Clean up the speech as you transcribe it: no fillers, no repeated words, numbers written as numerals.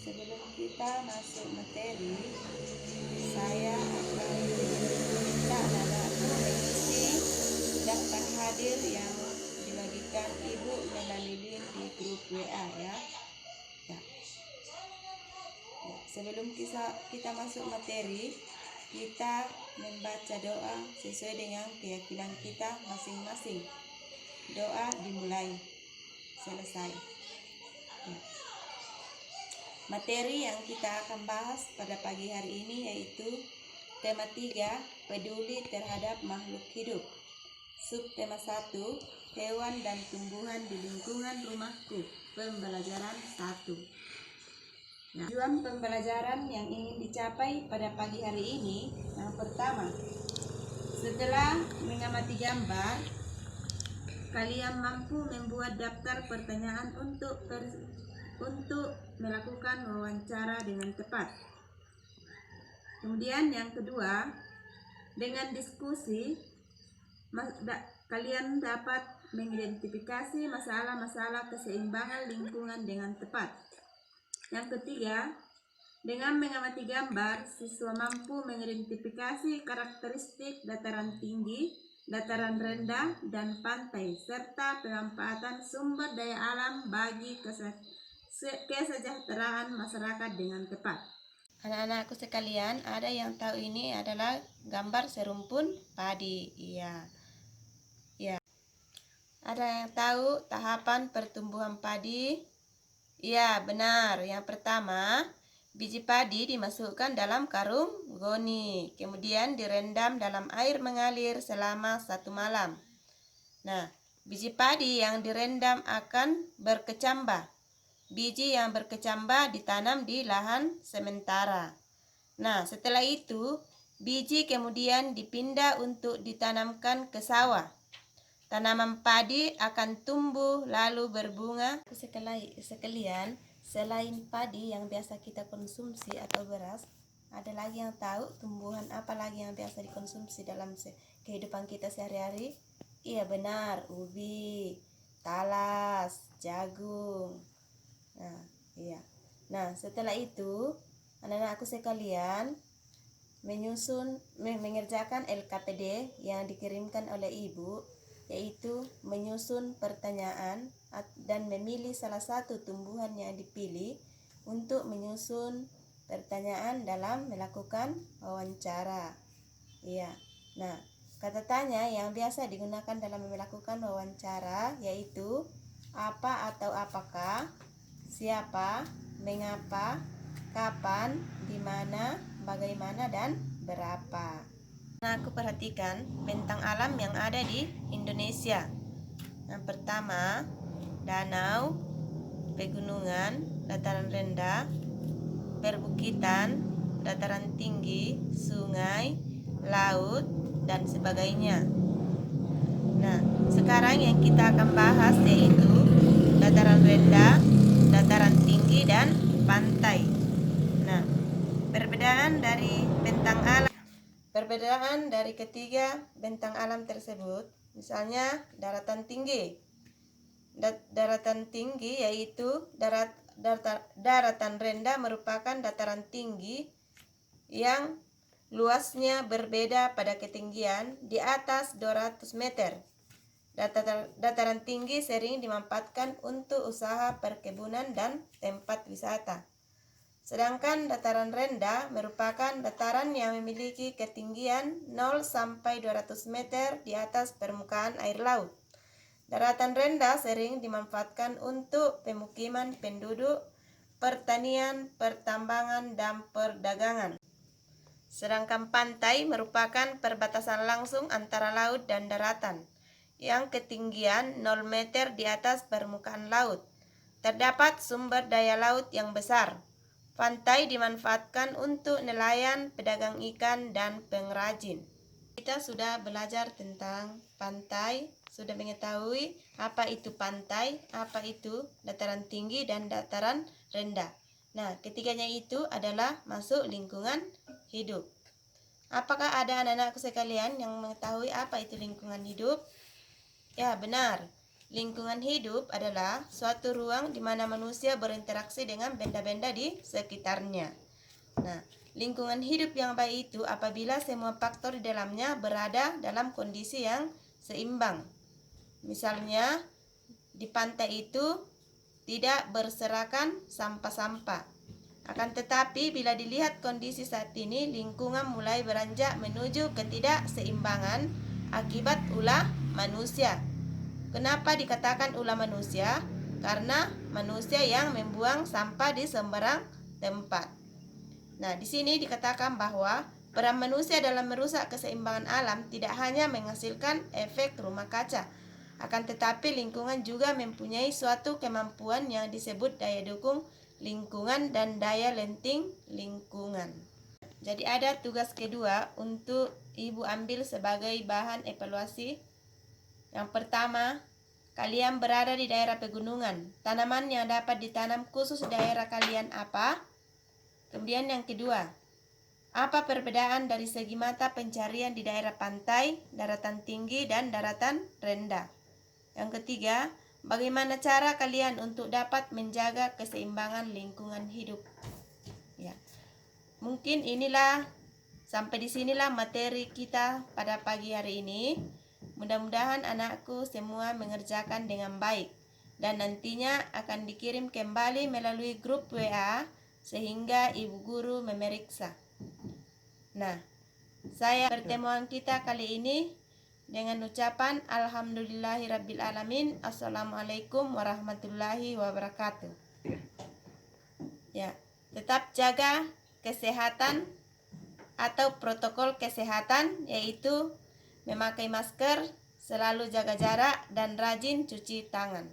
Sebelum kita masuk materi, saya akan minta anak-anakku mengisi daftar hadir yang dibagikan Ibu melalui link di grup WA ya. Sebelum kita masuk materi, kita membaca doa sesuai dengan keyakinan kita masing-masing. Doa dimulai, selesai. Materi yang kita akan bahas pada pagi hari ini yaitu tema 3, peduli terhadap makhluk hidup. Subtema 1, hewan dan tumbuhan di lingkungan rumahku. Pembelajaran 1. Tujuan pembelajaran yang ingin dicapai pada pagi hari ini, yang pertama, setelah mengamati gambar, kalian mampu membuat daftar pertanyaan untuk melakukan wawancara dengan tepat. Kemudian yang kedua, dengan diskusi kalian dapat mengidentifikasi masalah-masalah keseimbangan lingkungan dengan tepat. Yang ketiga, dengan mengamati gambar, siswa mampu mengidentifikasi karakteristik dataran tinggi, dataran rendah, dan pantai, serta pemanfaatan sumber daya alam bagi kesejahteraan masyarakat dengan tepat. Anak-anakku sekalian, ada yang tahu ini adalah gambar serumpun padi? Iya. Ada yang tahu tahapan pertumbuhan padi? Iya, benar. Yang pertama, biji padi dimasukkan dalam karung goni, kemudian direndam dalam air mengalir selama 1 malam. Nah, biji padi yang direndam akan berkecambah. Biji yang berkecambah ditanam di lahan sementara. Nah, setelah itu, biji kemudian dipindah untuk ditanamkan ke sawah. Tanaman padi akan tumbuh lalu berbunga. Sekalian, selain padi yang biasa kita konsumsi atau beras, ada lagi yang tahu tumbuhan apa lagi yang biasa dikonsumsi dalam kehidupan kita sehari-hari? Iya, benar, ubi, talas, jagung. Nah, setelah itu anak-anakku sekalian mengerjakan LKPD yang dikirimkan oleh ibu, yaitu menyusun pertanyaan dan memilih salah satu tumbuhan yang dipilih untuk menyusun pertanyaan dalam melakukan wawancara. Iya. Nah, kata tanya yang biasa digunakan dalam melakukan wawancara yaitu apa atau apakah, siapa, mengapa, kapan, di mana, bagaimana, dan berapa. Nah, aku perhatikan bentang alam yang ada di Indonesia. Yang pertama, danau, pegunungan, dataran rendah, perbukitan, dataran tinggi, sungai, laut, dan sebagainya. Nah, sekarang yang kita akan bahas yaitu dataran rendah, dataran tinggi, dan pantai. Nah, perbedaan dari ketiga bentang alam tersebut, misalnya daratan tinggi. Daratan tinggi yaitu daratan rendah merupakan dataran tinggi yang luasnya berbeda pada ketinggian di atas 200 meter. Dataran tinggi sering dimanfaatkan untuk usaha perkebunan dan tempat wisata. Sedangkan dataran rendah merupakan dataran yang memiliki ketinggian 0 sampai 200 meter di atas permukaan air laut. Daratan rendah sering dimanfaatkan untuk pemukiman penduduk, pertanian, pertambangan, dan perdagangan. Sedangkan pantai merupakan perbatasan langsung antara laut dan daratan, yang ketinggian 0 meter di atas permukaan laut. Terdapat sumber daya laut yang besar. Pantai dimanfaatkan untuk nelayan, pedagang ikan, dan pengrajin. Kita sudah belajar tentang pantai, sudah mengetahui apa itu pantai, apa itu dataran tinggi dan dataran rendah. Nah, ketiganya itu adalah masuk lingkungan hidup. Apakah ada anak-anakku sekalian yang mengetahui apa itu lingkungan hidup? Ya, benar. Lingkungan hidup adalah suatu ruang di mana manusia berinteraksi dengan benda-benda di sekitarnya. Nah, lingkungan hidup yang baik itu apabila semua faktor di dalamnya berada dalam kondisi yang seimbang. Misalnya, di pantai itu tidak berserakan sampah-sampah. Akan tetapi bila dilihat kondisi saat ini, lingkungan mulai beranjak menuju ketidakseimbangan akibat ulah manusia. Kenapa dikatakan ulah manusia? Karena manusia yang membuang sampah di sembarang tempat. Nah, di sini dikatakan bahwa peran manusia dalam merusak keseimbangan alam tidak hanya menghasilkan efek rumah kaca, akan tetapi lingkungan juga mempunyai suatu kemampuan yang disebut daya dukung lingkungan dan daya lenting lingkungan. Jadi ada tugas kedua untuk Ibu ambil sebagai bahan evaluasi. Yang pertama, kalian berada di daerah pegunungan. Tanaman yang dapat ditanam khusus daerah kalian apa? Kemudian yang kedua, apa perbedaan dari segi mata pencarian di daerah pantai, daratan tinggi, dan daratan rendah? Yang ketiga, bagaimana cara kalian untuk dapat menjaga keseimbangan lingkungan hidup? Ya, mungkin sampai di sinilah materi kita pada pagi hari ini. Mudah-mudahan anakku semua mengerjakan dengan baik dan nantinya akan dikirim kembali melalui grup WA sehingga ibu guru memeriksa. Nah, pertemuan kita kali ini dengan ucapan Alhamdulillahirabbil-alamin. Assalamualaikum warahmatullahi wabarakatuh. Ya, tetap jaga kesehatan atau protokol kesehatan, yaitu memakai masker, selalu jaga jarak, dan rajin cuci tangan.